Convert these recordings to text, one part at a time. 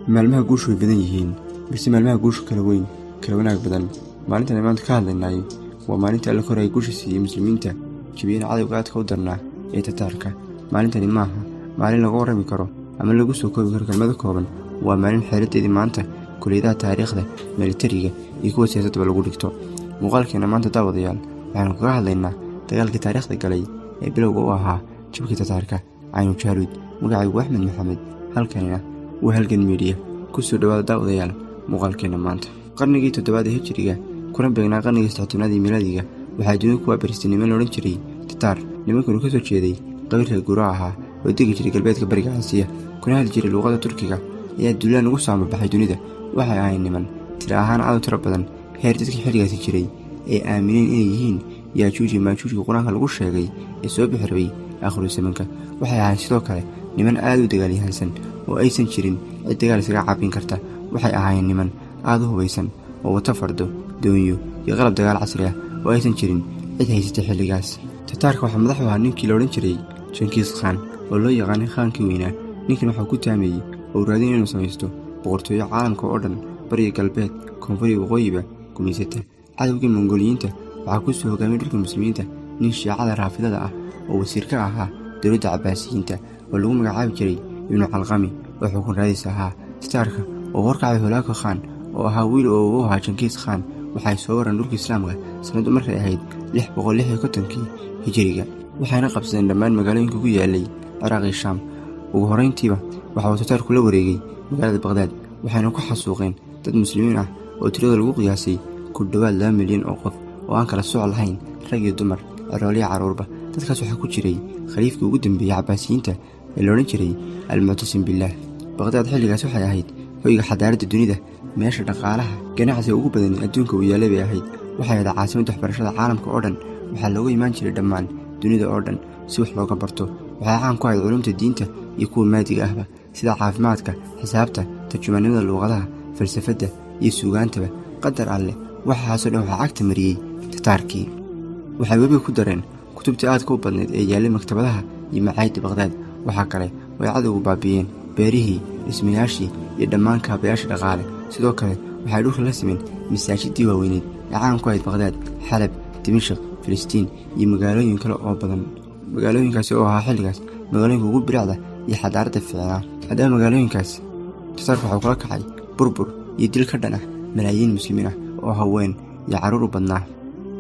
maalmaha guushu way badan yihiin, balse maalmaha guushu kala weyn, kala wanaag badan. maalintan ay maanta ka hadlaynayo waa maalintii alle koray guusha siiyey muslimiinta, jabiyayna cadawgii aadka u darnaa ee tataarka. maalintani maaha maalin lagu warrami karo ama lagu soo koobi karo kelmado kooban. waa maalin xeeladeedii maanta kulliyadaha taariikhda, militariga iyo kuwa siyaasadaba lagu dhigto. muuqaalkeena maanta daawadayaal waxaanu kaga hadlaynaa dagaalkii taariikhda galay ee bilowga u ahaa jabkii tataarka aynu jaalud. magacaygu axmed maxamed, halkanina waa halgan miidiya. ku soo dhawaada daawadayaal muuqaalkeena maanta. qarnigii 7 ee hijriga kuna beegnaa qarnigii 16 miilaadiga waxaa dunida ku waabaristay niman la odhan jiray tataar. nimankanu ka soo jeeday qabiilka guura ahaa oo degi jiray galbeedka bariga Aasiya, kuna hadli jiray luuqada Turkiga ayaa duulaan ugu soo baxay dunida. waxay ahaayeen niman tiro ahaan aad u tiro badan, heer dadkii xilligaasi jiray ee aamineen inay yihiin yaajuuj iyo maajuujka qur-aanka lagu sheegay ee soo bixi rabay aakhiru zamanka. waxay ahaayeen sidoo kale niman aad u dagaalyahansan oo aysan jirin cid dagaal isaga caabin karta. waxay ahaayeen niman aad u hubaysan oo wata fardo, doonyo iyo qalab dagaal casri ah oo aysan jirin cid haysatay xilligaas. tataarka waxaa madax u ahaa ninkii la odhan jiray Genghis Khan oo loo yaqaanay khaankii weynaa. ninkan waxaa ku taameeyey oo raadin inuu samaysto boqortooyo caalamka oo dhan, bariga galbeed, koonfuriga waqooyiba gumaysata. cadawgii mangooliyiinta waxaa ku soo hogaamiyey dhulka muslimiinta nin shiicada raafidada ah oo wasiir ka ahaa dowladda cabbaasiyiinta oo lagu magacaabi jiray ibnu calqami oo xukun raadis ahaa. tataarka oo horkacay holaaka khan oo ahaa wiil oo u ahaa Genghis Khan waxay soo wareen dhulka islaamka sanadu markay ahayd 656 hijriga, waxayna qabsadeen dhammaan magaalooyinka ku yaalay Ciraaq iyo Shaam. ugu horreyntiiba waxa uu tataarku la wareegay magaalada Baghdad, waxayna ku xasuuqeen dad muslimiin ah oo tiradooda lagu qiyaasay ku dhawaad 2 milyan oo qof oo aan kala sooc lahayn, rag iyo dumar, ciroole iyo carruurba. dadkaas waxaa ku jiray khaliifkii ugu dambeeyey cabbaasiyiinta ee la odhan jiray al-muctasim billaah. Baghdad xilligaas waxay ahayd hoyga xadaaradda dunida, meesha dhaqaalaha ganacsiga ugu badan adduunka uu yaalay bay ahayd. waxay ahayd caasimadda waxbarashada caalamka oo dhan. waxaa looga imaan jiray dhammaan dunida oo dhan si wax looga barto. waxay caan ku ahayd culumta diinta iyo kuwa maadiga ahba, sida caafimaadka, xisaabta, tarjumaannimada luuqadaha, falsafadda iyo suugaantaba. qadar alle waxaasoo dhan waxaa cagta mariyey tataarkii. waxay webiga ku dareen kutubtii aadka u badneed ee yaallay maktabadaha iyo macaayidda Baghdad. waxaa kale oo ay cadowgu baabi'iyeen beerihii, dhismayaashii iyo dhammaan kaabayaasha dhaqaale. sidoo kale waxay dhulka la simeen masaajidii waaweyneed ee caan ku ahayd Baghdad, xalab, dimashq, filistiin iyo magaalooyin kale oo badan. magaalooyinkaasi oo ahaa xilligaas magaalooyinka ugu biricda iyo xadaaradda fiicnaa. haddaba magaalooyinkaas tataarku waxuu kula kacay burbur iyo dil ka dhan ah malaayiin muslimiin ah oo haween iyo carruur u badnaa.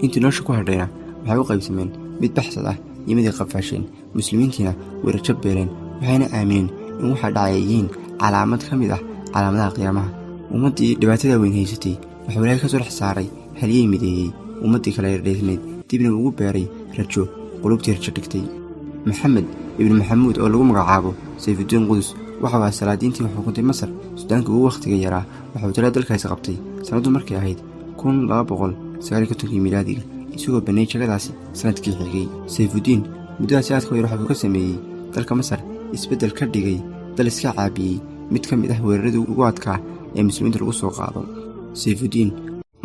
intii nolosha ku hadhayna waxay u qaybsameen mid baxsad ah iyo mid ay qafaasheen. muslimiintiina way rajab beeleen, waxayna aamineen in waxaa dhacay ay yihiin calaamad ka mid ah calaamadaha qiyaamaha. ummaddii dhibaatada weyn haysatay waxuu ilaahay ka soo dhex saaray halyey mideeyey ummaddii kala yardhaysnayd, dibna ugu beeray rajo, qulubtii rajo dhigtay. maxamed ibnu maxamuud oo lagu magacaabo sayfudiin qudus waxau ahaa salaadiintii xukuntay Masar suudaanka ugu wakhtiga yaraa. waxuu talada dalkaasi qabtay sanadu markay ahayd 1259 miilaadiga, isagoo baneeyay jagadaasi sanadkii xigay. sayfudiin muddadaasi aadka yar waxuu ka sameeyey dalka Masar isbeddel ka dhigay dal iska caabiyey mid ka mid ah weeraradii ugu adkaa ee muslimiinta lagu soo qaado. sayfudiin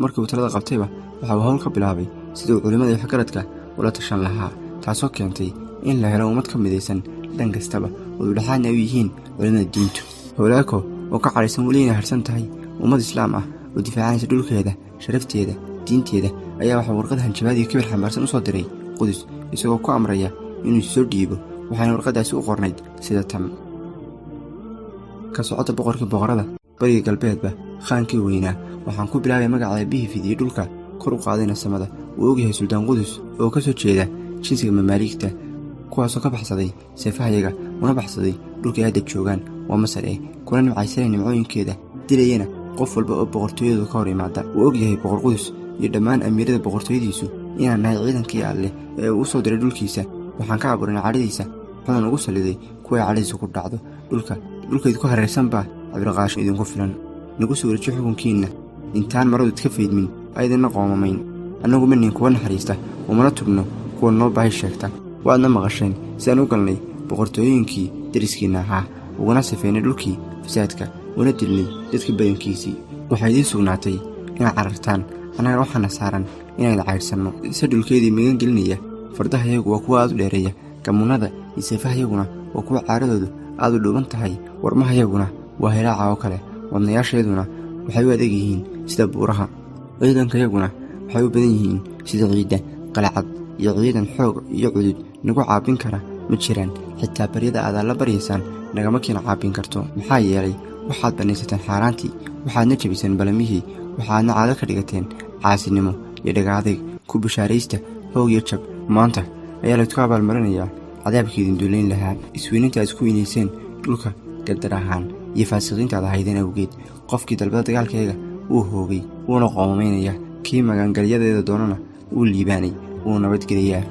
markii uu talada qabtayba waxauu hawl ka bilaabay sidii uu culimmada iyo waxgaradka ula tashan lahaa, taasoo keentay in la helo ummad ka midaysan dhan kastaba oo dhexaadna ay u yihiin culimmada diintu. holaako oo ka cadhaysan weli inay harsan tahay ummad islaam ah oo difaacanaysa dhulkeeda, sharafteeda, diinteeda, ayaa waxaa warqad hanjabaad iyo kibir xambaarsan u soo diray qudus, isagoo ku amraya inuu soo dhiibo. waxayna warqaddaasi u qornayd sida tan: ka socota boqorkii boqorada bariga galbeedba, khaankii weynaa, waxaan ku bilaabay magaca bihii fidiyey dhulka kor u qaadayna samada. uu ogyahay suldaan qudus oo ka soo jeeda jinsiga mamaaligta, kuwaasoo ka baxsaday seefahayaga una baxsaday dhulkay hadda joogaan waa Masar kuna nimcaysanay nimcooyinkeeda, dilayana qof walba oo boqortooyadooda ka hor imaada. uu ogyahay boqor qudus iyo dhammaan amiirada boqortooyadiisu inaan nahay ciidankii alle ee uu u soo diray dhulkiisa. waxaan ka abuurinay cadhadiisa, wuxuuna ugu salliday kuway cadhadiisa ku dhacdo. dhulkayd ku hareersan baa cibriqaasho idinku filan. nagu soo wareejiyo xukunkiinna intaan maradu idka faydmin aydanna qoomamayn. annagu ma nihin kuwa naxariista, umana tubno kuwa noo baahi sheegta. waadna maqasheen si aan u galnay boqortooyinkii dariskiinna ahaa, uguna safeynay dhulkii fasaadka, una dilnay dadka badankiisii. waxay idiin sugnaatay inaad carartaan, annagana waxaana saaran inayna caydhsanno. se dhulkeedii migan gelinaya. fardahayagu waa kuwa aad u dheereeya, gamunnada iyo seefahayaguna waa kuwa caaradoodu aad u dhuuban tahay, warmahayaguna waa hilaaca oo kale. wadnayaasheeduna waxay u adeeg yihiin sida buuraha. ciidankayaguna waxay u badan yihiin sida ciidda qalacad, iyo ciidan xoog iyo cudud nagu caabin kara ma jiraan. xitaa baryada aad alla baryaysaan nagama kiina caabin karto, maxaa yeelay waxaad banaysateen xaaraantii, waxaadna jabiseen balamihii, waxaadna caado ka dhigateen caasinimo iyo dhagaadayg. ku bishaaraysta hoog iyo jab, maanta ayaa laydku abaalmarinayaa cadaabkii idin duulayn lahaa. isweyninta aad isku weynayseen dhulka gardar ahaan iyo faasiqiintaad ahaydeen awgeed. qofkii dalbada dagaalkayga wuu hoogay, wuuna qoomamaynaya. kii magangalyadeeda doonana wuu liibaanay, wuu nabadgelayaa.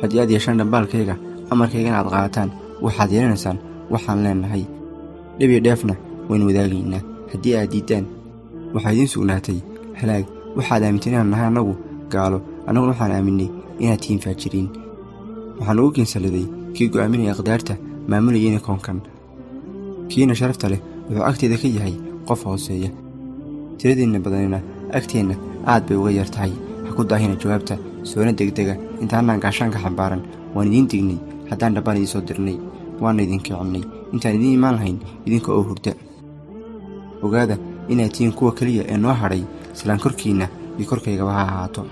haddii aad yeeshaan dhambaalkayga, amarkaygana aad qaadataan, waxaad yeelanaysaan waxaan leenahay, dhib iyo dheefna waynu wadaagaynaa. haddii aad diiddaan, waxaa idiin sugnaatay halaag. waxaad aaminteen inaan nahay annagu gaalo, annaguna waxaan aaminay inaad tihiin faajiriin. waxaan ugu keensalladay kii go'aaminaya aqdaarta, maamulayeyna koonkan. kiina sharafta leh wuxuu agteeda ka yahay qof hooseeya. tiradiinna badanina agteenna aad bay uga yar tahay. ha ku daahina jawaabta, soona degdega intaanaan gaashaanka xambaaran. waan idiin dignay haddaan dhabbaan idiin soo dirnay, waana idin kicinnay intaan idiin imaan lahayn idinka oo hurda. ogaada inaad tihiin kuwa keliya ee noo hadhay, islaan korkiinna iyo korkaygaba ha ahaato.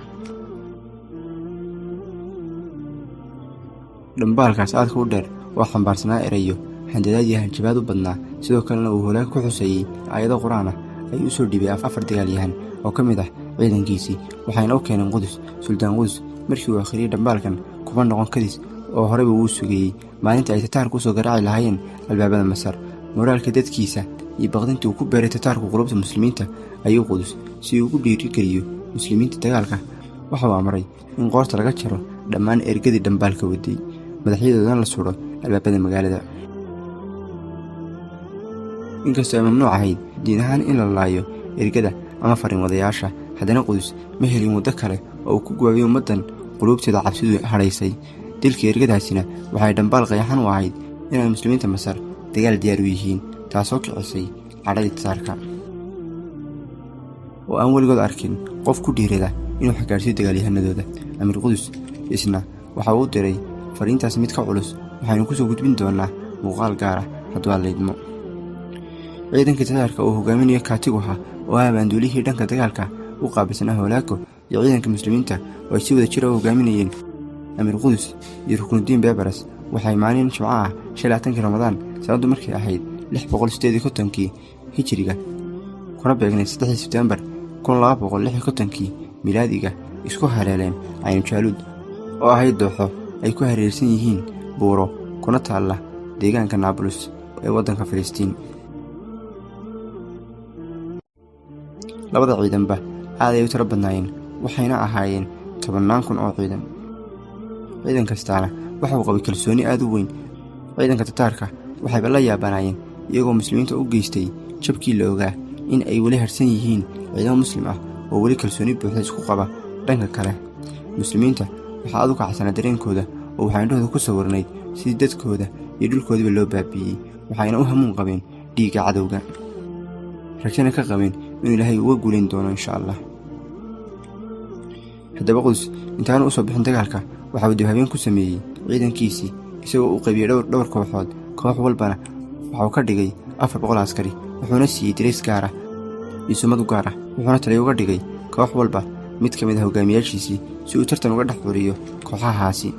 dhambaalkaas aadka u dheer oo xambaarsanaa erayo handadaad iyo hanjabaad u badnaa, sidoo kalena uu holaag ku xuseeyey aayado qur-aan ah, ayuu u soo dhiibay afar dagaalyahan oo ka mid ah ciidankiisii. waxayna u keeneen qudus. suldaan qudus markii uu akhriyey dhambaalkan kuma noqon kadis oo horeyba wuu sugeeyey maalintii ay tataarku usoo garaaci lahaayeen albaabada masar. moraalka dadkiisa iyo baqdintii uu ku beeray tataarku qulubta muslimiinta ayuu qudus si uu ugu dhiirigeliyo muslimiinta dagaalka waxuu amray in qoorta laga jaro dhammaan ergadii dhambaalka waday, madaxyadoodana la sudho albaabada magaalada. inkastoo ay mamnuuc ahayd diin ahaan in la laayo ergada ama farin wadayaasha, haddana qudus ma helin waddo kale oo uu ku guwaabiyey ummaddan quluubteeda cabsidu hadhaysay. dilkii ergadaasina waxay dhambaal qayaxan u ahayd inay muslimiinta masar dagaal diyaar u yihiin, taasoo kicisay cadhadii tataarka oo aan weligood arkin qof ku dhiirada inuu xagaarsiyo dagaalyahanadooda. amiir qudus isna waxa uu diray fariintaas mid ka culus. waxaynu ku soo gudbin doonaa muuqaal gaar ah hadduu aad laydmo. ciidankii tataarka uu hogaaminayo kaatiguha oo ah baanduulihii dhanka dagaalka u qaabilsanaa holaaggo, iyo ciidanka muslimiinta oo ay si wada jira u hogaaminayeen amiir qudus iyo ruknudiin beebaras, waxay maalin jimco ah 15 ramadaan sanaddu markay ahayd 658 hijriga kuna beegnay 3 sebtembar 1256 milaadiga isku haleeleen aynu jaalud oo ahayd dooxo ay ku hareersan yihiin buuro kuna taalla deegaanka Nablus ee waddanka Filistiin. labada ciidanba aad ay u tiro badnaayeen, waxayna ahaayeen 10,000 oo ciidan. ciidan kastaana waxuu qabay kalsooni aad u weyn. ciidanka tataarka waxayba la yaabanaayeen iyagoo muslimiinta u geystay jabkii la ogaa in ay weli harsan yihiin ciidamo muslim ah oo weli kalsooni buuxda isku qaba. dhanka kale muslimiinta waxaa aad u kacsanaa dareenkooda oo waxaa indhahooda ku sawirnayd sidii dadkooda iyo dhulkoodiba loo baabi'iyey. waxayna u hamuun qabeen dhiigga cadawga, rajana ka qabeen inuu ilaahay uga guulayn doono insha allah. haddaba qudus intaanu u soo bixin dagaalka waxa uu dib habeen ku sameeyey ciidankiisii, isagoo u qaybiyey dhowr kooxood. koox walbana waxuu ka dhigay 400 askari, wuxuuna siiyey dirays gaar ah iyo sumad u gaar ah. wuxuuna taliya uga dhigay koox walba mid ka mid ah hogaamiyaashiisii si uu tartan uga dhex furiyo kooxahaasi,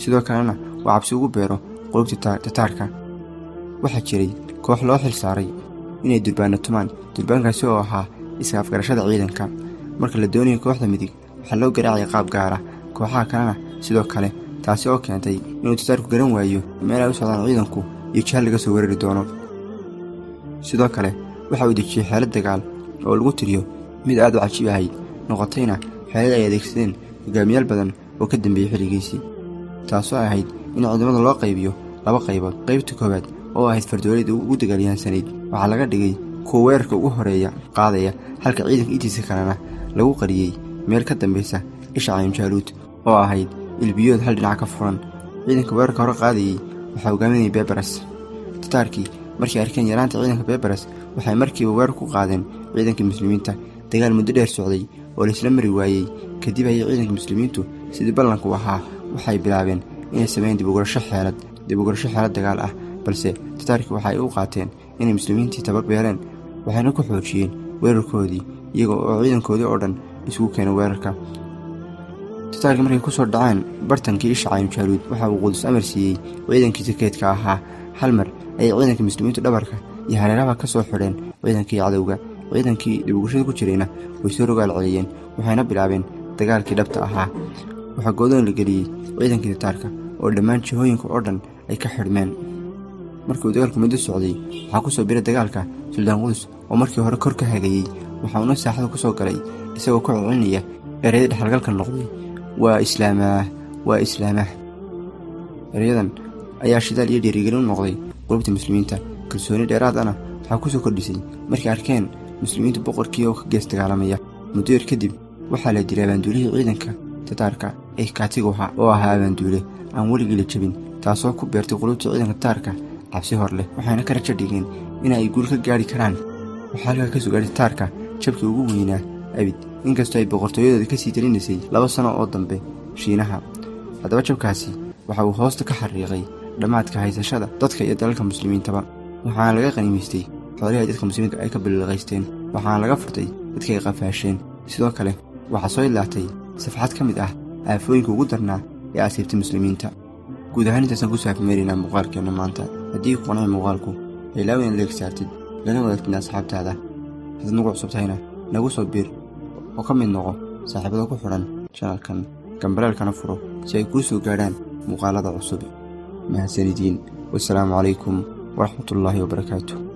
sidoo kalena waa cabsi ugu beero qulubta tataarka. waxaa jiray koox loo xil saaray inay durbaano tumaan. durbaankaasi oo ahaa iska afgarashada ciidanka. marka la doonayo kooxda midig waxaa loo garaacay qaab gaar ah, kooxaha kalena sidoo kale, taasi oo keentay inuu tataarku garan waayo meel ay u socdaan ciidanku iyo jaal laga soo weerari doono. sidoo kale waxa uu dejiyey xeelad dagaal oo lagu tiriyo mid aad u cajiib ahayd, noqotayna xeelad ay adeegsadeen hogaamiyaal badan oo ka dambeeyey xilligiisii, taasoo ahayd in ciidamada loo qaybiyo 2 qaybood. qaybta koowaad oo ahayd fardooleed ugu dagaalyahansanayd waxaa laga dhigay kuwa weerarka ugu horeeya qaadaya, halka ciidanka intiisa kalena lagu qariyey meel ka dambaysa isha aynu jaalud oo ahayd ilbiyood hal dhinac ka furan. ciidanka weerarka hore qaadayey waxaa hogaaminayay beebaras. tataarkii markay arkeen yaraanta ciidanka beebaras waxay markiiba weerar ku qaadeen ciidankii muslimiinta. dagaal muddo dheer socday oo laisla mari waayey kadib ayay ciidanka muslimiintu sidii ballanku ahaa waxay bilaabeen inay sameeyeen dib u gurasho xeelad dagaal ah, balse tataarkii waxa ay u qaateen inay muslimiintii tabar beereen waxayna ku xoojiyeen weerarkoodii iyaga oo ciidankoodii oo dhan isugu keenay weerarka. tataarkii markay ku soo dhaceen bartankii isha aynu jaalud waxa uu qudus amar siiyey ciidankiisa keedka ahaa. hal mar ayay ciidanka muslimiintu dhabarka iyo hareeraha ka soo xidheen ciidankii cadawga. ciidankii dibugashada ku jirayna way soo rogaal celiyeen waxayna bilaabeen dagaalkii dhabta ahaa. waxaa goodoon la geliyey ciidankii tataarka oo dhammaan jihooyinka oo dhan ay ka xidhmeen. markii uu dagaalku muddo socday waxaa ku soo biray dagaalka suldaan qudus oo markii hore kor ka hagayey waxauna saaxada ku soo galay isagoo ku celcelinaya ereyada dhexalgalka noqday waa islaamaah. ereyadan ayaa shidaal iyo dhiirigelin u noqday qulubta muslimiinta. kalsooni dheeraadana waxaa ku soo kordhisay markay arkeen muslimiintu boqorkii oo ka gees dagaalamaya. muddo yar kadib waxaa la dilay abaanduulihii ciidanka tataarka ee kaatigu ahaa oo ahaa abaanduule aan weligii la jabin, taasoo ku beertay qulubta ciidanka tataarka cabsi hor leh waxayna ka rajo dhigeen in ay guul ka gaari karaan. waxaa halkaa ka sugaaday tataarka jabkii ugu weynaa abid, inkastoo ay boqortooyadooda ka sii talinaysay 2 sano oo dambe shiinaha. haddaba jabkaasi waxa uu hoosta ka xariiqay dhammaadka haysashada dadka iyo dalalka muslimiintaba. waxaana laga qaniimaystay xoolihii ay dadka muslimiinka ay ka billiqaysteen, waxaana laga furtay dadka ay qafaasheen. sidoo kale waxaa soo ilaatay safxad ka mid ah aafooyinka ugu darnaa ee asiibtay muslimiinta. guud ahaan intaasaan ku saafimeeraynaa muuqaalkeenna maanta. haddii ku qanacay muuqaalku ilaawin leeg saartid lana wadaagtid asxaabtaada. haddaad nagu cusub tahayna nagu soo biir oo ka mid noqo saaxiibada ku xidhan janalkan, gambalaalkana furo si ay kuu soo gaadhaan muuqaalada cusub. mahadsanidin. wassalaamu calaykum waraxmatullaahi wabarakaatuh.